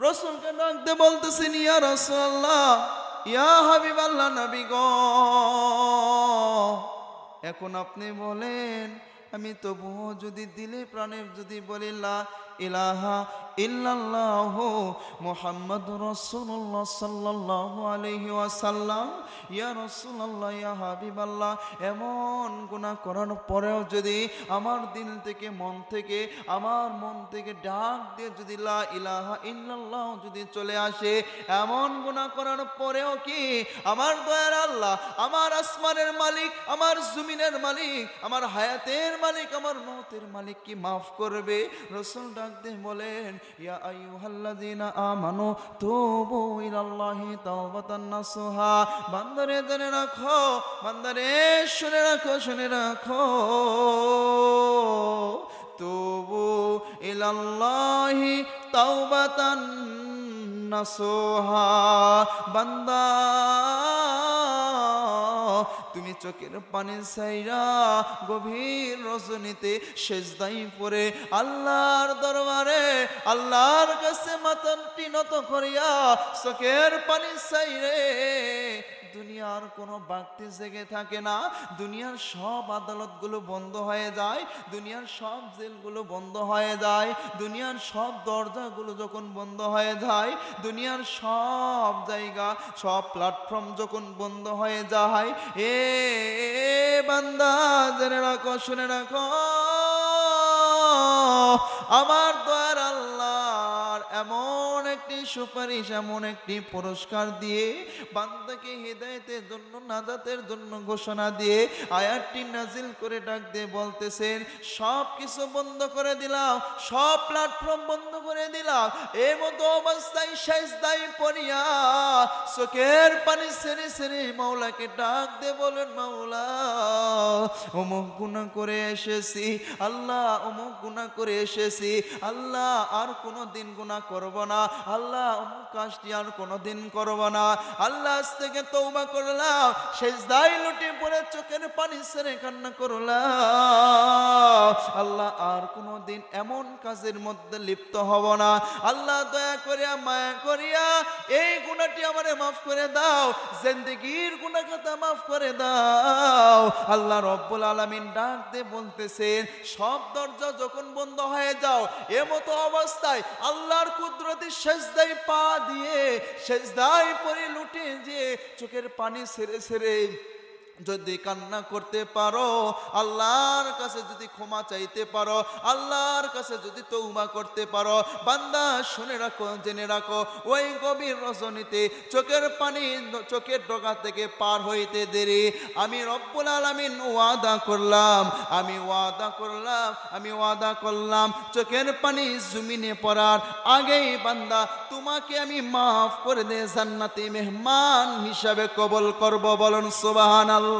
রাসূলকে ডাকতে বলতেছেন, ইয়া রাসূলুল্লাহ, ইয়া হাবিবাল্লাহ, নবী গো, এখন আপনি বলেন, আমি তবুও যদি দিলে প্রাণে যদি বলি লা ইলাহা ইল্লাল্লাহ মুহাম্মাদুর রাসূলুল্লাহ সাল্লাল্লাহু আলাইহি ওয়াসাল্লাম, ইয়া রাসূলুল্লাহ, ইয়া হাবিবাল্লাহ, এমন গুনাহ করার পরেও যদি আমার দিল থেকে আমার মন থেকে ডাক দিয়ে যদি লা ইলাহা ইল্লাল্লাহ যদি চলে আসে, এমন গুনাহ করার পরেও কি আমার দয়ার আল্লাহ, আমার আসমানের মালিক, আমার জমিনের মালিক, আমার হায়াতের মালিক, আমার মওতের মালিক কি মাফ করবে? রাসূল ডাক দিয়ে বলেন, ইয়া আইয়ুহাল্লাযীনা আমানু তুবু ইলাল্লাহি তাওবাতান নাসুহা। বান্দারে জেনে রাখো, বান্দারে শুনে রাখো, শুনে রাখো, তুবু ইলাল্লাহি তাওবাতান নাসুহা। বান্দা, তুমি চোখের পানি ছাইরা গভীর রজনীতে সেজদায় পড়ে আল্লাহর দরবারে আল্লাহর কাছে মাথাটি নত করিয়া চোখের পানি ছাইরে, দুনিয়ার কোনো বাক্তি জেগে থাকে না, দুনিয়ার সব আদালতগুলো বন্ধ হয়ে যায়, দুনিয়ার সব জেলগুলো বন্ধ হয়ে যায়, দুনিয়ার সব দরজাগুলো যখন বন্ধ হয়ে যায়, দুনিয়ার সব জায়গা, সব প্ল্যাটফর্ম যখন বন্ধ হয়ে যায়, এ বান্দা জেনে রাখো, শুনে রাখো, আমার দয়ার আল্লাহর এমন একটি সুপারিশ, এমন একটি পুরস্কার দিয়ে বান্দাকে হিদায়াতের জন্য, নাজাতের জন্য ঘোষণা দিয়ে আয়াতটি নাজিল করে ডাক দিয়ে বলতেছেন, সব কিছু বন্ধ করে দিলাম, সব প্ল্যাটফর্ম বন্ধ করে দিলাম, এই মতো অবস্থায় সেজদায় পড়িয়া চোখের পানি ছেড়ে ছেড়ে মাওলাকে ডাক দিয়ে বলেন, মাওলা, অমুক গুনাহ করে এসেছি আল্লাহ, অমুক গুনাহ করে এসেছি আল্লাহ, আর কোনো দিন গুনাহ করব না আল্লাহ, অমুক কাজটি আর কোনো দিন করব না আল্লাহ, আজ থেকে তওবা করলাম, সেজদায় লুটে পড়ে চোখের পানি ছেড়ে কান্না করলাম আল্লাহ, আর কোনো দিন এমন কাজের মধ্যে লিপ্ত হব না আল্লাহ, দয়া করিয়া মায়া করিয়া এই গুনাহটি আমারে মাফ করে দাও, জিন্দেগীর গুনাহ খাতা মাফ করে দাও। আল্লাহ রব্বুল আলামিন ডাক দিয়ে বলতেছেন, সব দরজা যখন বন্ধ হয়ে যাও, এমতো অবস্থায় আল্লাহর কুদরতি সেজদায় পা দিয়ে সেজদায় পড়ে লুটে যে চোখের পানি ছেড়ে ছেড়ে যদি কান্না করতে পারো, আল্লাহর কাছে যদি ক্ষমা চাইতে পারো, আল্লাহর কাছে যদি তওবা করতে পারো, বান্দা শুনে রাখো, জেনে রাখো, ওই গভীর রজনীতে চোখের পানি চোখের ডগা থেকে পার হইতে দেরি আমি রব্বুল আলামিন ওয়াদা করলাম, আমি ওয়াদা করলাম চোখের পানি জমিনে পড়ার আগেই বান্দা তোমাকে আমি মাফ করে দে, জান্নাতি মেহমান হিসাবে কবুল করব। বলুন সুবহানাল্লাহ।